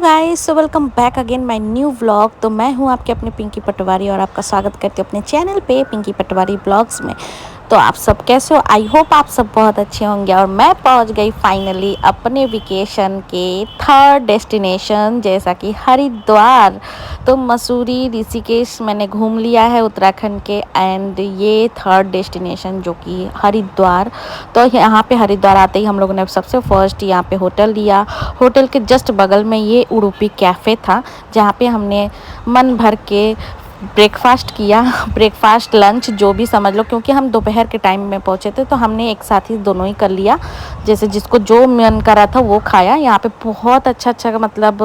Guys, so welcome back again my new vlog. तो मैं हूं आपके अपने पिंकी पटवारी और आपका स्वागत करती हूं अपने चैनल पे पिंकी पटवारी ब्लॉग्स में। तो आप सब कैसे हो? आई होप आप सब बहुत अच्छे होंगे। और मैं पहुंच गई फाइनली अपने वेकेशन के थर्ड डेस्टिनेशन जैसा कि हरिद्वार। तो मसूरी, ऋषिकेश मैंने घूम लिया है उत्तराखंड के, एंड ये थर्ड डेस्टिनेशन जो कि हरिद्वार। तो यहाँ पे हरिद्वार आते ही हम लोगों ने सबसे फर्स्ट यहाँ पे होटल लिया। होटल के जस्ट बगल में ये उडुपी कैफ़े था जहाँ पे हमने मन भर के ब्रेकफास्ट किया। ब्रेकफास्ट लंच जो भी समझ लो, क्योंकि हम दोपहर के टाइम में पहुँचे थे तो हमने एक साथ ही दोनों ही कर लिया। जैसे जिसको जो मन करा था वो खाया। यहाँ पे बहुत अच्छा मतलब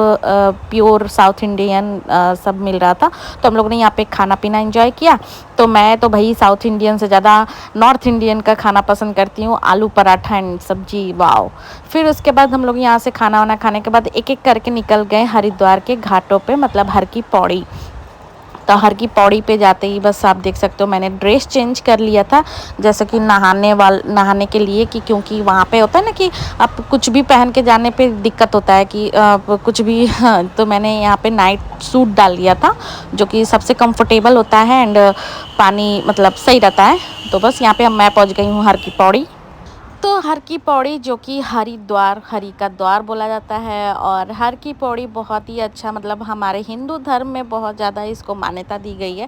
प्योर साउथ इंडियन सब मिल रहा था। तो हम लोगों ने यहाँ पे खाना पीना एंजॉय किया। तो मैं तो भाई साउथ इंडियन से ज़्यादा नॉर्थ इंडियन का खाना पसंद करती हूँ, आलू पराठा एंड सब्जी, वाओ। फिर उसके बाद हम लोग यहाँ से खाना वाना खाने के बाद एक एक करके निकल गए हरिद्वार के घाटों पे, मतलब हर की पौड़ी। तो हर की पौड़ी पे जाते ही बस आप देख सकते हो मैंने ड्रेस चेंज कर लिया था, जैसे कि नहाने के लिए, कि क्योंकि वहाँ पे होता है ना कि आप कुछ भी पहन के जाने पे दिक्कत होता है कि कुछ भी हाँ, तो मैंने यहाँ पे नाइट सूट डाल लिया था जो कि सबसे कंफर्टेबल होता है एंड पानी मतलब सही रहता है। तो बस यहाँ पे मैं पहुँच गई हूँ हर की पौड़ी। तो हर की पौड़ी जो कि हरिद्वार, हरि का द्वार बोला जाता है। और हर की पौड़ी बहुत ही अच्छा, मतलब हमारे हिंदू धर्म में बहुत ज़्यादा इसको मान्यता दी गई है।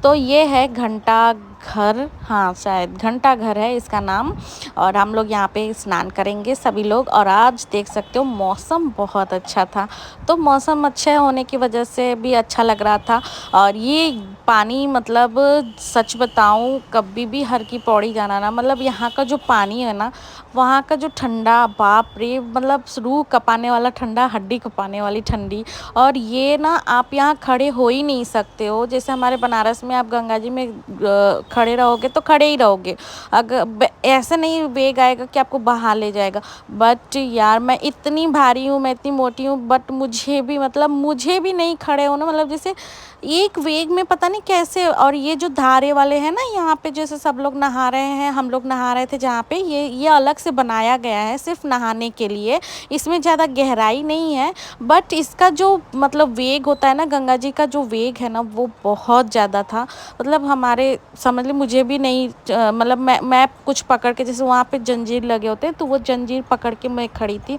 तो ये है घंटा घर, हाँ शायद घंटा घर है इसका नाम। और हम लोग यहाँ पे स्नान करेंगे सभी लोग। और आज देख सकते हो मौसम बहुत अच्छा था, तो मौसम अच्छा होने की वजह से भी अच्छा लग रहा था। और ये पानी मतलब सच बताऊँ, कभी भी हर की पौड़ी जाना ना, मतलब यहाँ का जो पानी है ना, वहाँ का जो ठंडा, बाप रे, मतलब रूह कँपाने वाला ठंडा, हड्डी कँपाने वाली ठंडी। और ये ना आप यहाँ खड़े हो ही नहीं सकते हो। जैसे हमारे बनारस में आप गंगा जी में खड़े रहोगे तो खड़े ही रहोगे, अगर ऐसे नहीं वेग आएगा कि आपको बहा ले जाएगा। बट यार मैं इतनी भारी हूँ, मैं इतनी मोटी हूँ, बट मुझे भी नहीं खड़े होना, मतलब जैसे एक वेग में पता नहीं कैसे। और ये जो धारे वाले हैं ना यहाँ पे, जैसे सब लोग नहा रहे हैं, हम लोग नहा रहे थे जहाँ पे, ये अलग से बनाया गया है सिर्फ नहाने के लिए। इसमें ज़्यादा गहराई नहीं है, बट इसका जो मतलब वेग होता है ना, गंगा जी का जो वेग है ना, वो बहुत ज़्यादा था। मतलब हमारे समझ ली, मुझे भी नहीं मतलब मैं कुछ पकड़ के, जैसे वहाँ पे जंजीर लगे होते हैं तो वो जंजीर पकड़ के मैं खड़ी थी।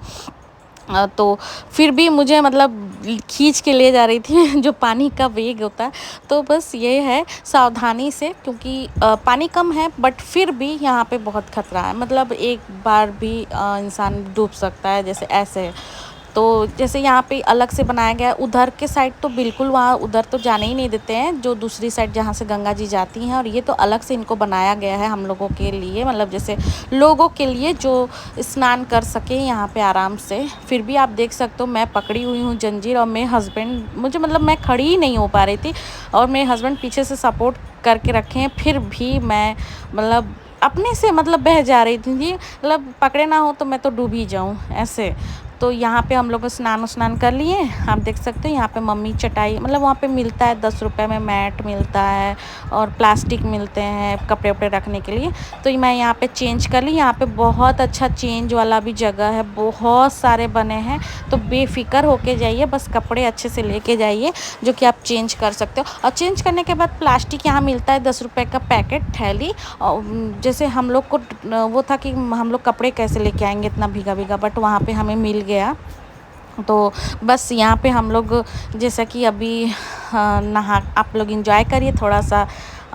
तो फिर भी मुझे मतलब खींच के ले जा रही थी जो पानी का वेग होता है। तो बस ये है सावधानी से, क्योंकि पानी कम है बट फिर भी यहाँ पे बहुत खतरा है, मतलब एक बार भी इंसान डूब सकता है, जैसे ऐसे। तो जैसे यहाँ पे अलग से बनाया गया है, उधर के साइड तो बिल्कुल वहाँ उधर तो जाने ही नहीं देते हैं, जो दूसरी साइड जहाँ से गंगा जी जाती हैं। और ये तो अलग से इनको बनाया गया है हम लोगों के लिए, मतलब जैसे लोगों के लिए जो स्नान कर सके यहाँ पे आराम से। फिर भी आप देख सकते हो मैं पकड़ी हुई हूँ जंजीर, और मेरे हस्बैंड मुझे, मतलब मैं खड़ी ही नहीं हो पा रही थी, और मेरे हस्बैंड पीछे से सपोर्ट करके रखे हैं। फिर भी मैं मतलब अपने से मतलब बह जा रही थी जी, मतलब पकड़े ना हो तो मैं तो डूब ही जाऊँ ऐसे। तो यहाँ पे हम लोग स्नान कर लिए। आप देख सकते हो यहाँ पे मम्मी चटाई, मतलब वहाँ पे मिलता है 10 रुपये में मैट मिलता है, और प्लास्टिक मिलते हैं कपड़े वपड़े रखने के लिए। तो मैं यहाँ पे चेंज कर ली। यहाँ पे बहुत अच्छा चेंज वाला भी जगह है, बहुत सारे बने हैं। तो बेफिक्र होके जाइए, बस कपड़े अच्छे से लेके जाइए जो कि आप चेंज कर सकते हो। और चेंज करने के बाद प्लास्टिक यहाँ मिलता है 10 रुपये का पैकेट, थैली। और जैसे हम लोग को वो था कि हम लोग कपड़े कैसे लेके आएंगे इतना भीगा भीगा, बट वहाँ पे हमें मिल गया। तो बस यहाँ पे हम लोग जैसा कि अभी नहा, आप लोग एंजॉय करिए थोड़ा सा।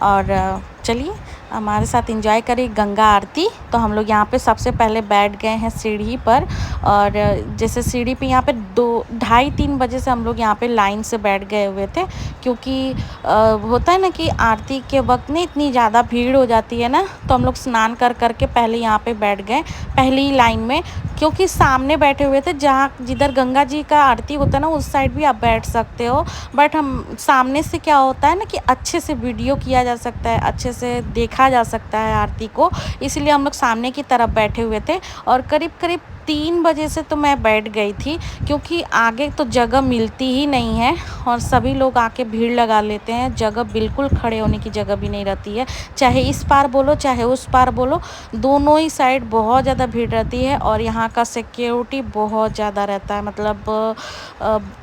और चलिए हमारे साथ एंजॉय करिए गंगा आरती। तो हम लोग यहाँ पे सबसे पहले बैठ गए हैं सीढ़ी पर। और जैसे सीढ़ी पे यहाँ पे 2-2:30-3 बजे से हम लोग यहाँ पे लाइन से बैठ गए हुए थे, क्योंकि होता है ना कि आरती के वक्त में इतनी ज़्यादा भीड़ हो जाती है ना। तो हम लोग स्नान कर के पहले यहाँ पे बैठ गए पहली लाइन में, क्योंकि सामने बैठे हुए थे, जहाँ जिधर गंगा जी का आरती होता है ना उस साइड भी आप बैठ सकते हो। बट हम सामने से क्या होता है ना कि अच्छे से वीडियो किया जा सकता है, अच्छे से देखा जा सकता है आरती को, इसलिए हम लोग सामने की तरफ बैठे हुए थे। और करीब करीब 3 बजे से तो मैं बैठ गई थी, क्योंकि आगे तो जगह मिलती ही नहीं है और सभी लोग आके भीड़ लगा लेते हैं। जगह बिल्कुल खड़े होने की जगह भी नहीं रहती है, चाहे इस पार बोलो चाहे उस पार बोलो, दोनों ही साइड बहुत ज़्यादा भीड़ रहती है। और यहाँ का सिक्योरिटी बहुत ज़्यादा रहता है, मतलब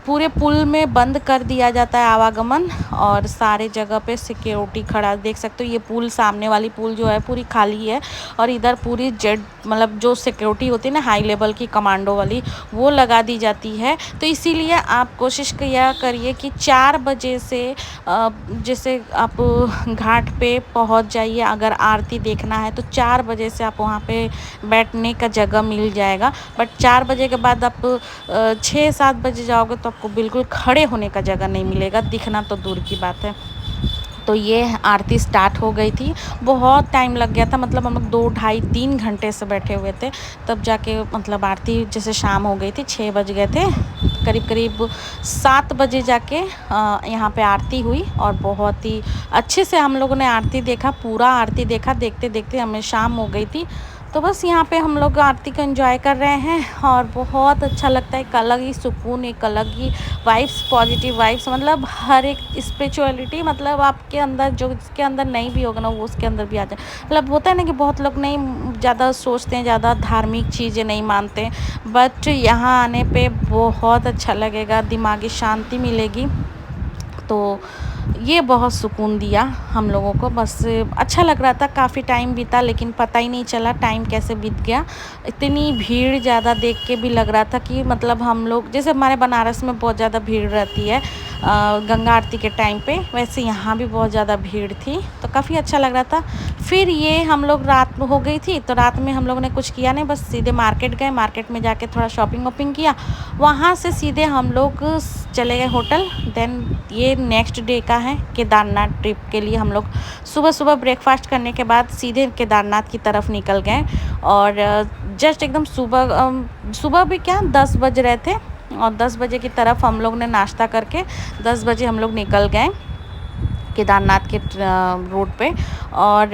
पूरे पुल में बंद कर दिया जाता है आवागमन, और सारे जगह पे सिक्योरिटी खड़ा, देख सकते हो ये पुल, सामने वाली पुल जो है पूरी खाली है, और इधर पूरी जेड मतलब जो सिक्योरिटी होती है ना हाई लेवल की कमांडो वाली, वो लगा दी जाती है। तो इसीलिए आप कोशिश किया करिए कि 4 बजे से जैसे आप घाट पे पहुंच जाइए। अगर आरती देखना है तो 4 बजे से आप वहाँ पे बैठने का जगह मिल जाएगा। बट 4 बजे के बाद आप 6-7 बजे जाओगे तो आपको बिल्कुल खड़े होने का जगह नहीं मिलेगा, दिखना तो दूर की बात है। तो ये आरती स्टार्ट हो गई थी, बहुत टाइम लग गया था, मतलब हम लोग 2 ढाई 3 घंटे से बैठे हुए थे, तब जाके मतलब आरती जैसे शाम हो गई थी, 6 बज गए थे, करीब करीब 7 बजे जाके यहाँ पे आरती हुई। और बहुत ही अच्छे से हम लोगों ने आरती देखा, पूरा आरती देखा, देखते देखते हमें शाम हो गई थी। तो बस यहाँ पे हम लोग आरती को एंजॉय कर रहे हैं और बहुत अच्छा लगता है। एक अलग ही सुकून, एक अलग ही वाइब्स, पॉजिटिव वाइब्स, मतलब हर एक स्पिरिचुअलिटी, मतलब आपके अंदर जो इसके अंदर नहीं भी होगा ना वो उसके अंदर भी आ जाए। मतलब होता है ना कि बहुत लोग नहीं ज़्यादा सोचते हैं, ज़्यादा धार्मिक चीज़ें नहीं मानते, बट यहाँ आने पे बहुत अच्छा लगेगा, दिमागी शांति मिलेगी। तो ये बहुत सुकून दिया हम लोगों को, बस अच्छा लग रहा था। काफ़ी टाइम बीता लेकिन पता ही नहीं चला टाइम कैसे बीत गया। इतनी भीड़ ज़्यादा देख के भी लग रहा था कि मतलब हम लोग, जैसे हमारे बनारस में बहुत ज़्यादा भीड़ रहती है गंगा आरती के टाइम पे, वैसे यहाँ भी बहुत ज़्यादा भीड़ थी, तो काफ़ी अच्छा लग रहा था। फिर ये हम लोग रात हो गई थी, तो रात में हम लोगों ने कुछ किया नहीं, बस सीधे मार्केट गए, मार्केट में जाके थोड़ा शॉपिंग वॉपिंग किया, वहाँ से सीधे हम लोग चले गए होटल। देन ये नेक्स्ट डे का है, केदारनाथ ट्रिप के लिए हम लोग सुबह सुबह ब्रेकफास्ट करने के बाद सीधे केदारनाथ की तरफ निकल गए। और जस्ट एकदम सुबह भी क्या 10 बज रहे थे, और 10 बजे की तरफ हम लोग ने नाश्ता करके 10 बजे हम लोग निकल गए केदारनाथ के रोड पे। और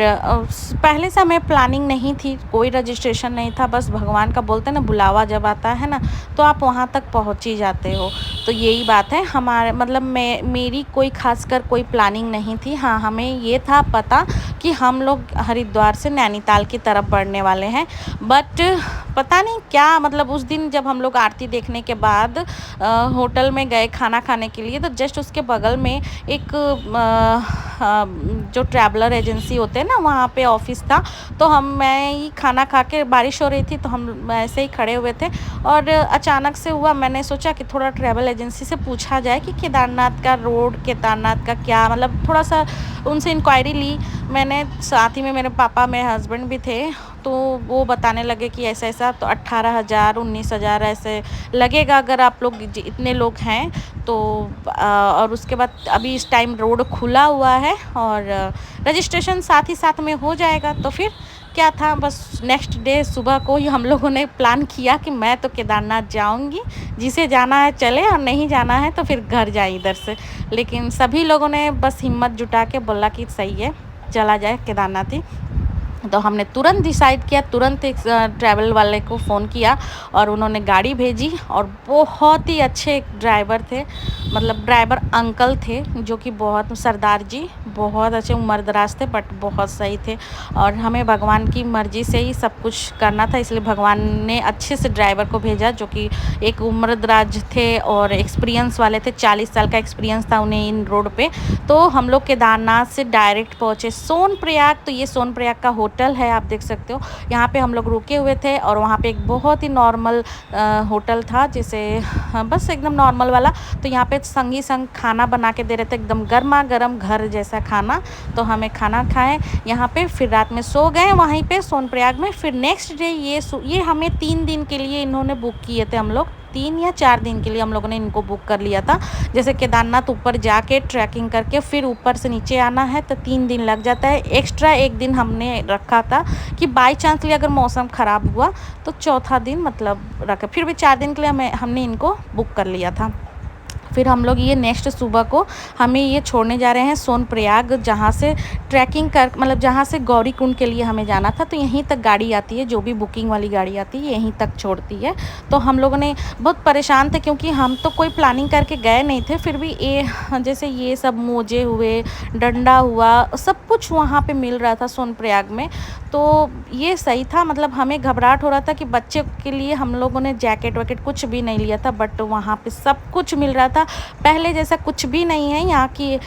पहले से हमें प्लानिंग नहीं थी, कोई रजिस्ट्रेशन नहीं था, बस भगवान का बोलते हैं ना बुलावा जब आता है ना तो आप वहाँ तक पहुँच ही जाते हो। तो यही बात है हमारे, मतलब मेरी कोई खासकर कोई प्लानिंग नहीं थी। हाँ, हमें ये था पता कि हम लोग हरिद्वार से नैनीताल की तरफ बढ़ने वाले हैं, बट पता नहीं क्या, मतलब उस दिन जब हम लोग आरती देखने के बाद होटल में गए खाना खाने के लिए, तो जस्ट उसके बगल में एक जो ट्रैवलर एजेंसी होते हैं ना वहाँ पे ऑफिस था। तो मैं ही खाना खा के, बारिश हो रही थी तो हम ऐसे ही खड़े हुए थे, और अचानक से हुआ, मैंने सोचा कि थोड़ा ट्रैवल एजेंसी से पूछा जाए कि केदारनाथ का रोड, केदारनाथ का क्या, मतलब थोड़ा सा उनसे इंक्वायरी ली मैंने। साथ ही में मेरे पापा, मेरे हस्बैंड भी थे, तो वो बताने लगे कि ऐसा ऐसा, तो 18,000 19,000 ऐसे लगेगा अगर आप लोग इतने लोग हैं तो। और उसके बाद अभी इस टाइम रोड खुला हुआ है और रजिस्ट्रेशन साथ ही साथ में हो जाएगा। तो फिर क्या था, बस नेक्स्ट डे सुबह को ही हम लोगों ने प्लान किया कि मैं तो केदारनाथ जाऊंगी, जिसे जाना है चले और नहीं जाना है तो फिर घर जाए इधर से। लेकिन सभी लोगों ने बस हिम्मत जुटा के बोला कि सही है चला जाए केदारनाथ ही। तो हमने तुरंत डिसाइड किया, तुरंत एक ट्रैवल वाले को फ़ोन किया और उन्होंने गाड़ी भेजी, और बहुत ही अच्छे ड्राइवर थे, मतलब ड्राइवर अंकल थे जो कि बहुत सरदार जी, बहुत अच्छे उम्रदराज थे बट बहुत सही थे। और हमें भगवान की मर्ज़ी से ही सब कुछ करना था, इसलिए भगवान ने अच्छे से ड्राइवर को भेजा जो कि एक उम्रदराज थे और एक्सपीरियंस वाले थे, 40 साल का एक्सपीरियंस था उन्हें इन रोड पे। तो हम लोग केदारनाथ से डायरेक्ट पहुँचे सोनप्रयाग। तो ये सोनप्रयाग का होटल है, आप देख सकते हो, यहाँ पे हम लोग रुके हुए थे। और वहाँ पे एक बहुत ही नॉर्मल होटल था, जैसे बस एकदम नॉर्मल वाला। तो यहाँ पे संग ही संग खाना बना के दे रहे थे, एकदम गर्मा गर्म घर जैसा खाना। तो हमें खाना खाएं यहाँ पे, फिर रात में सो गए वहीं पे सोनप्रयाग में। फिर नेक्स्ट डे ये हमें 3 दिन के लिए इन्होंने बुक किए थे, हम लोग 3 या 4 दिन के लिए हम लोगों ने इनको बुक कर लिया था। जैसे केदारनाथ ऊपर जाके ट्रैकिंग करके फिर ऊपर से नीचे आना है तो 3 दिन लग जाता है। एक्स्ट्रा 1 दिन हमने रखा था कि बाई चांसली अगर मौसम ख़राब हुआ तो चौथा दिन मतलब रखा, फिर भी 4 दिन के लिए हमने इनको बुक कर लिया था। फिर हम लोग ये नेक्स्ट सुबह को हमें ये छोड़ने जा रहे हैं सोनप्रयाग, जहाँ से ट्रैकिंग कर मतलब जहाँ से गौरीकुंड के लिए हमें जाना था। तो यहीं तक गाड़ी आती है, जो भी बुकिंग वाली गाड़ी आती है यहीं तक छोड़ती है। तो हम लोगों ने बहुत परेशान थे क्योंकि हम तो कोई प्लानिंग करके गए नहीं थे, फिर भी ये जैसे ये सब मोजे हुए, डंडा हुआ, सब कुछ वहाँ पे मिल रहा था सोनप्रयाग में। तो ये सही था, मतलब हमें घबराहट हो रहा था कि बच्चे के लिए हम लोगों ने जैकेट वैकेट कुछ भी नहीं लिया था, बट वहाँ पे सब कुछ मिल रहा था। पहले जैसा कुछ भी नहीं है यहाँ की,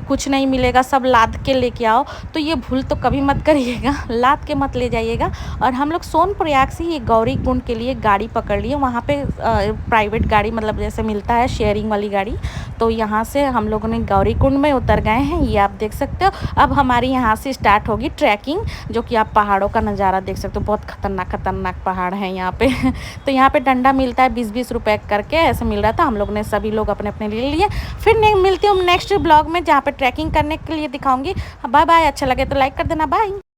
कुछ नहीं मिलेगा, सब लाद के लेके आओ। तो ये भूल तो कभी मत करिएगा, लाद के मत ले जाइएगा। और हम लोग सोनप्रयाग से ये गौरीकुंड के लिए गाड़ी पकड़ लिए। वहाँ पे प्राइवेट गाड़ी मतलब जैसे मिलता है शेयरिंग वाली गाड़ी। तो यहाँ से हम लोगों ने गौरीकुंड में उतर गए हैं, ये आप देख सकते हो। अब हमारी यहाँ से स्टार्ट होगी ट्रैकिंग, जो कि आप पहाड़ों का नज़ारा देख सकते हो। बहुत खतरनाक पहाड़ हैं यहाँ पे तो यहाँ पे डंडा मिलता है 20-20 रुपए करके, ऐसे मिल रहा था। हम लोग ने सभी लोग अपने अपने ले लिए। फिर मिलती हूँ नेक्स्ट ब्लॉग में, जहाँ पे ट्रैकिंग करने के लिए दिखाऊंगी। बाय बाय, अच्छा लगे तो लाइक कर देना, बाय।